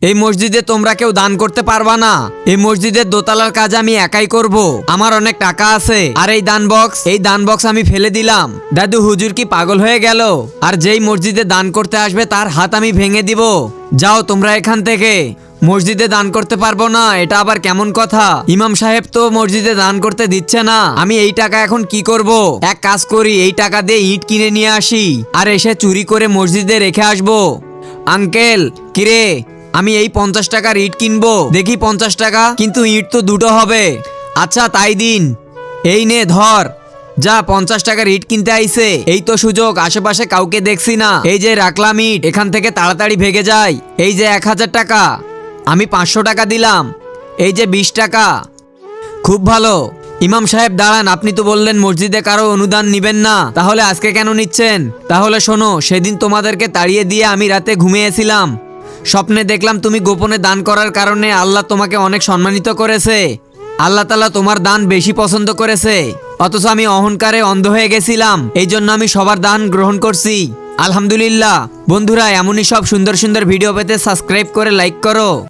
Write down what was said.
এই মসজিদে তোমরা কেউ দান করতে পারবা না। এই মসজিদের দোতলার কাজ আমি একাই করব। আমার অনেক টাকা আছে। আর এই দান বক্স আমি ফেলে দিলাম। দাদু হুজুর কি পাগল হয়ে গেল? আর যেই মসজিদে দান করতে আসবে তার হাত আমি ভেঙে দিব। যাও তোমরা এখান থেকে। মসজিদে দান করতে পারবো না, এটা আবার কেমন কথা? ইমাম সাহেব তো মসজিদে দান করতে দিচ্ছে না। আমি এই টাকা এখন কি করব? এক কাজ করি, এই টাকা দিয়ে ইট কিনে নিয়ে আসি আর এসে চুরি করে মসজিদে রেখে আসবো। আঙ্কেল, কিরে, আমি এই 50 টাকার ইট কিনবো। দেখি 50 টাকা, কিন্তু ইট তো দুটো হবে। আচ্ছা তাই দিন। এই নে ধর। যা, 50 টাকার ইট কিনতে আইছে। এই তো সুযোগ, আশেপাশে কাউকে দেখছি না। এই যে রাখলাম ইট, এখান থেকে তাড়াতাড়ি ভেগে যায়। এই যে 1000 টাকা, আমি 500 টাকা দিলাম। এই যে 20 টাকা। খুব ভালো। ইমাম সাহেব দাঁড়ান, আপনি তো বললেন মসজিদে কারো অনুদান নিবেন না, তাহলে আজকে কেন নিচ্ছেন? তাহলে শোনো, সেদিন তোমাদেরকে তাড়িয়ে দিয়ে আমি রাতে ঘুমিয়েছিলাম। স্বপ্নে দেখলাম তুমি গোপনে দান করার কারণে আল্লাহ তোমাকে অনেক সম্মানিত করেছে। আল্লাহ তাআলা তোমার দান বেশি পছন্দ করেছে। অথচ আমি অহংকারে অন্ধ হয়ে গেছিলাম, এই জন্য আমি সবার দান গ্রহণ করছি। আলহামদুলিল্লাহ। বন্ধুরা, এমনই সব সুন্দর সুন্দর ভিডিও পেতে সাবস্ক্রাইব করে লাইক করো।